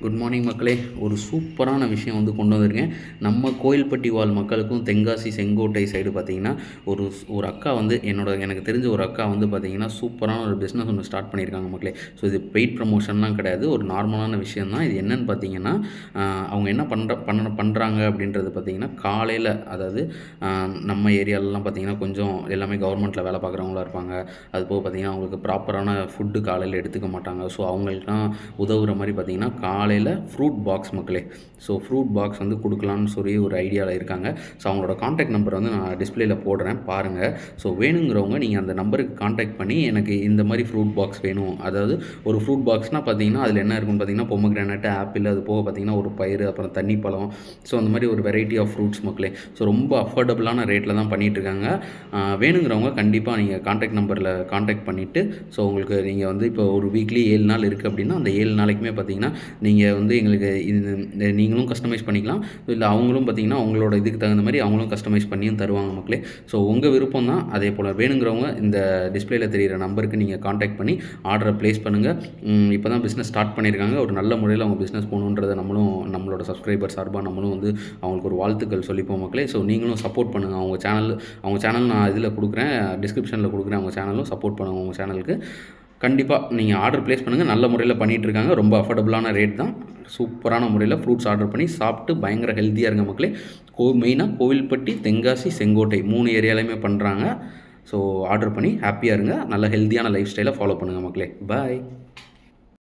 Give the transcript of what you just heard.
Good morning மக்களே. ஒரு சூப்பரான விஷயம் வந்து கொண்டு வந்திருக்கேன். நம்ம கோயில்பட்டி வாழ் மக்களுக்கும் தென்காசி செங்கோட்டை சைடு பார்த்தீங்கன்னா, ஒரு ஒரு அக்கா வந்து எனக்கு தெரிஞ்ச ஒரு அக்கா வந்து பார்த்தீங்கன்னா, சூப்பரான ஒரு பிஸ்னஸ் ஒன்று ஸ்டார்ட் பண்ணியிருக்காங்க மக்களே. ஸோ இது பெய்ட் ப்ரமோஷன்லாம் கிடையாது. ஒரு நார்மலான விஷயம் தான். இது என்னன்னு பார்த்தீங்கன்னா, அவங்க என்ன பண்ணுறாங்க அப்படின்றது பார்த்தீங்கன்னா, காலையில் அதாவது நம்ம ஏரியாலலாம் பார்த்தீங்கன்னா, கொஞ்சம் எல்லாமே கவர்மெண்ட்டில் வேலை பார்க்குறவங்களா இருப்பாங்க. அதுபோக பார்த்தீங்கன்னா, அவங்களுக்கு ப்ராப்பரான ஃபுட்டு காலையில் எடுத்துக்க மாட்டாங்க. ஸோ அவங்களுக்குலாம் உதவுற மாதிரி பார்த்தீங்கன்னா, காலையில் ஃப்ரூட் பாக்ஸ் மக்களே. ஸோ ஃப்ரூட் பாக்ஸ் வந்து கொடுக்கலான்னு சொல்லி ஒரு ஐடியாவில் இருக்காங்க. ஸோ அவங்களோட காண்டாக்ட் நம்பர் வந்து நான் டிஸ்பிளேயில் போடுறேன் பாருங்கள். ஸோ வேணுங்கிறவங்க நீங்கள் அந்த நம்பருக்கு காண்டாக்ட் பண்ணி எனக்கு இந்த மாதிரி ஃப்ரூட் பாக்ஸ் வேணும். அதாவது ஒரு ஃப்ரூட் பாக்ஸ்னால் பார்த்தீங்கன்னா அதில் என்ன இருக்குன்னு பார்த்தீங்கன்னா பொமக்ரானட், ஆப்பிள், அது போக பார்த்தீங்கன்னா ஒரு பயிறு, அப்புறம் தண்ணி பழம். ஸோ அந்த மாதிரி ஒரு வெரைட்டி ஆஃப் ஃப்ரூட்ஸ் மக்களே. ஸோ ரொம்ப அஃபோர்டபுளான ரேட்டில் தான் பண்ணிகிட்ருக்காங்க. வேணுங்கிறவங்க கண்டிப்பாக நீங்கள் காண்டாக்ட் நம்பரில் காண்டாக்ட் பண்ணிவிட்டு, ஸோ உங்களுக்கு நீங்கள் வந்து இப்போ ஒரு வீக்லி 7 நாள் இருக்குது அப்படின்னா அந்த 7 நாளைக்குமே பார்த்தீங்கன்னா நீங்கள் வந்து எங்களுக்கு நீங்களும் கஸ்டமைஸ் பண்ணிக்கலாம். இல்லை அவங்களும் பார்த்தீங்கன்னா அவங்களோட இதுக்கு தகுந்த மாதிரி அவங்களும் கஸ்டமைஸ் பண்ணியும் தருவாங்க மக்களே. ஸோ உங்கள் விருப்பம் தான். அதே போல் வேணுங்கிறவங்க இந்த டிஸ்பிளேயில் தெரிகிற நம்பருக்கு நீங்கள் காண்டாக்ட் பண்ணி ஆர்டரை ப்ளேஸ் பண்ணுங்கள். இப்போ தான் பிஸ்னஸ் ஸ்டார்ட் பண்ணியிருக்காங்க. ஒரு நல்ல முறையில் அவங்க பிஸ்னஸ் போகணுன்றதை நம்மளோட சப்ஸ்கிரைபர் சார்பாக நம்மளும் வந்து அவங்களுக்கு ஒரு வாழ்த்துக்கள் சொல்லிப்போம் மக்களே. ஸோ நீங்களும் சப்போர்ட் பண்ணுங்கள். அவங்க சேனல் நான் இதில் கொடுக்குறேன், டிஸ்கிரிப்ஷனில் கொடுக்குறேன். அவங்க சேனலும் சப்போர்ட் பண்ணுங்கள். அவங்க சேனலுக்கு கண்டிப்பாக நீங்கள் ஆர்டர் ப்ளேஸ் பண்ணுங்கள். நல்ல முறையில் பண்ணிகிட்ருக்காங்க. ரொம்ப அஃபோர்டபுளான ரேட் தான். சூப்பரான முறையில் ஃப்ரூட்ஸ் ஆர்டர் பண்ணி சாப்பிட்டு பயங்கர ஹெல்த்தியாக இருங்க மக்களே. மெயினாக கோவில்பட்டி, தென்காசி, செங்கோட்டை 3 ஏரியாலையுமே பண்ணுறாங்க. ஸோ ஆர்டர் பண்ணி ஹாப்பியாக இருங்க. நல்ல ஹெல்த்தியான லைஃப் ஸ்டைலை ஃபாலோ பண்ணுங்கள் மக்களே. பாய்.